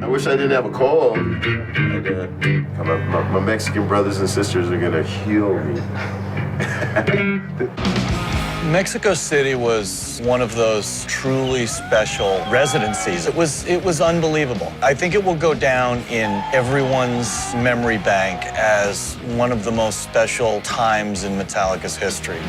I wish I didn't have a cold. My Mexican brothers and sisters are gonna heal me. Mexico City was one of those truly special residencies. It was unbelievable. I think it will go down in everyone's memory bank as one of the most special times in Metallica's history.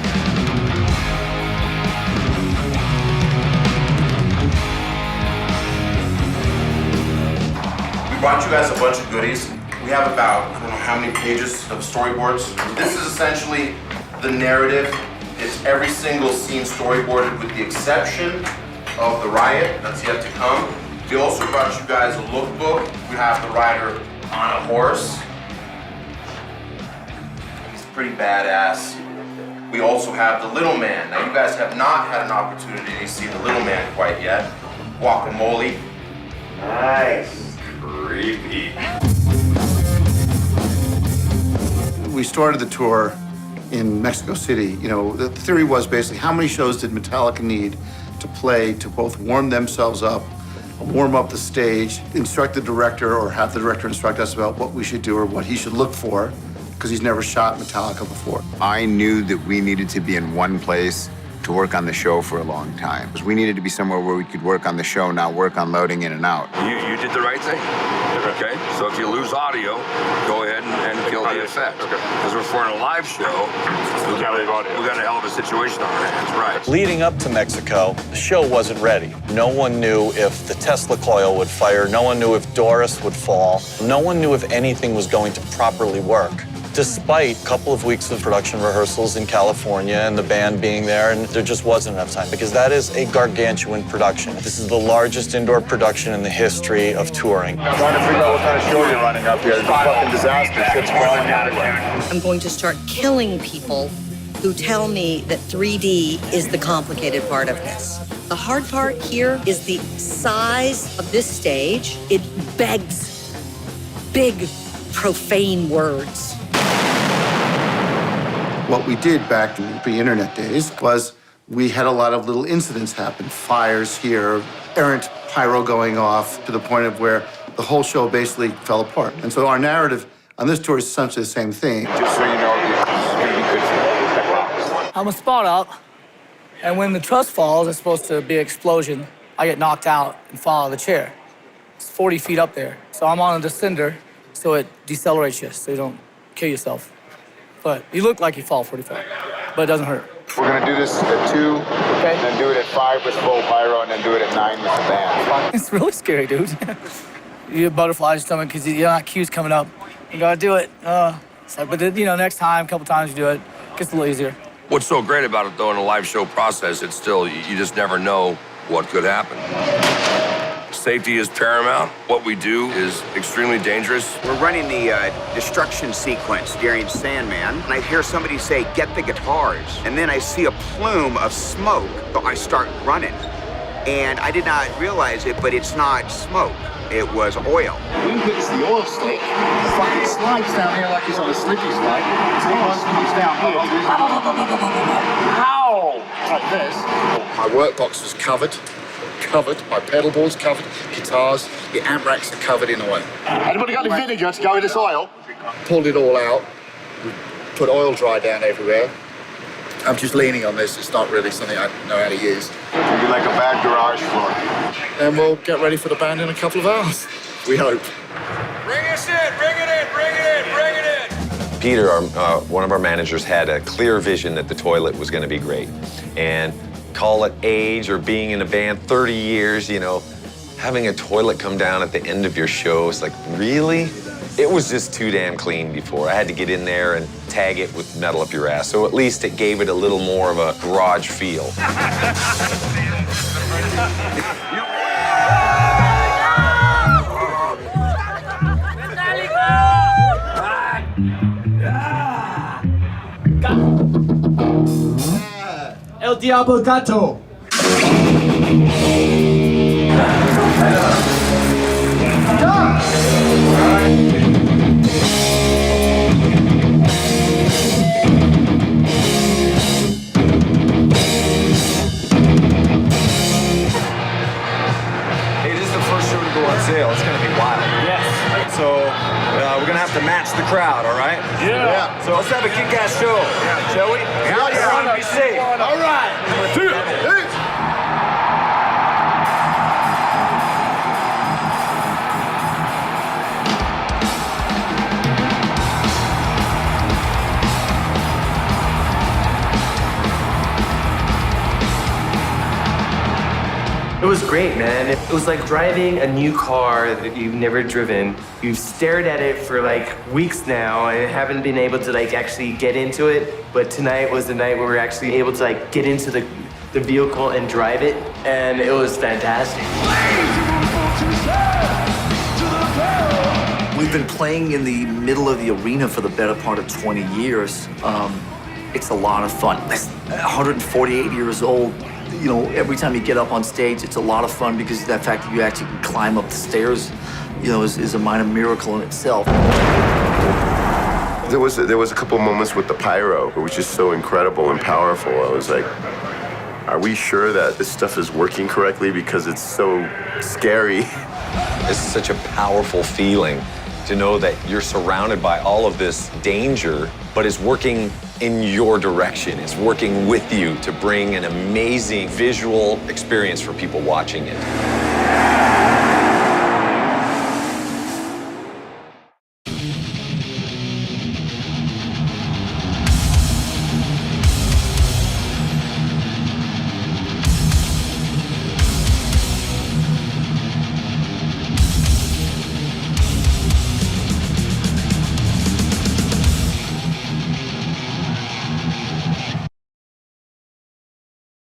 We brought you guys a bunch of goodies. We have about, I don't know how many pages of storyboards. This is essentially the narrative. It's every single scene storyboarded with the exception of the riot that's yet to come. We also brought you guys a lookbook. We have the rider on a horse. He's pretty badass. We also have the little man. Now you guys have not had an opportunity to see the little man quite yet. Guacamole. Nice. Creepy. We started the tour in Mexico City. You know, the theory was basically how many shows did Metallica need to play to both warm themselves up, warm up the stage, instruct the director or have the director instruct us about what we should do or what he should look for, because he's never shot Metallica before. I knew that we needed to be in one place to work on the show for a long time. Because we needed to be somewhere where we could work on the show, not work on loading in and out. You did the right thing, okay? So if you lose audio, go ahead and kill the effect. Because we're for a live show, we got a hell of a situation on our hands, right? Leading up to Mexico, the show wasn't ready. No one knew if the Tesla coil would fire. No one knew if Doris would fall. No one knew if anything was going to properly work, despite a couple of weeks of production rehearsals in California and the band being there, and there just wasn't enough time, because that is a gargantuan production. This is the largest indoor production in the history of touring. I'm trying to figure out what kind of show you're running up here. It's a fucking disaster. Shit's falling everywhere. I'm going to start killing people who tell me that 3D is the complicated part of this. The hard part here is the size of this stage. It begs big, profane words. What we did back in the pre-internet days was we had a lot of little incidents happen. Fires here, errant pyro going off to the point of where the whole show basically fell apart. And so our narrative on this tour is essentially the same thing. Just so you know, this is gonna be good for you. I'm a spot up, and when the truss falls, it's supposed to be an explosion. I get knocked out and fall out of the chair. It's 40 feet up there. So I'm on a descender, so it decelerates you, so you don't kill yourself. But you look like you fall 45, but it doesn't hurt. We're gonna do this at 2, okay, then do it at 5 with full pyro, and then do it at 9 with the band. It's really scary, dude. You get butterflies in your stomach because you got cues coming up. You gotta do it. It's like, but you know, next time, a couple times you do it, it gets a little easier. What's so great about it, though, in a live show process, it's still, you just never know what could happen. Safety is paramount. What we do is extremely dangerous. We're running the destruction sequence during Sandman, and I hear somebody say, "Get the guitars." And then I see a plume of smoke, so I start running. And I did not realize it, but it's not smoke. It was oil. When hits the oil slick, it's like it slides down here like it's on a slicky slide. So the oil comes down here. Ow! Like this. My workbox was covered. My pedal board's covered, guitars, the amp racks are covered in oil. Anybody got any vinegar to go with this oil? Pulled it all out. We put oil dry down everywhere. I'm just leaning on this. It's not really something I know how to use. It'll be like a bad garage floor. And we'll get ready for the band in a couple of hours. We hope. Bring us in, bring it in, bring it in, bring it in. Peter, one of our managers, had a clear vision that the toilet was going to be great. And call it age or being in a band 30 years, you know, having a toilet come down at the end of your show, it's like, really? It was just too damn clean before. I had to get in there and tag it with metal up your ass. So at least it gave it a little more of a garage feel. El Diablo Gato. sale. It's gonna be wild. Yes. So we're gonna have to match the crowd, all right? Yeah. So let's have a kick-ass show, shall we? Hell yeah. Everyone be safe. All right. It was great, man. It was like driving a new car that you've never driven. You've stared at it for like weeks now and haven't been able to like actually get into it. But tonight was the night where we were actually able to like get into the vehicle and drive it. And it was fantastic. We've been playing in the middle of the arena for the better part of 20 years. It's a lot of fun. 148 years old. You know, every time you get up on stage, it's a lot of fun because that fact that you actually can climb up the stairs, you know, is a minor miracle in itself. There was a couple moments with the pyro, which is so incredible and powerful. I was like, are we sure that this stuff is working correctly? Because it's so scary. It's such a powerful feeling to know that you're surrounded by all of this danger, but it's working in your direction. It's working with you to bring an amazing visual experience for people watching it.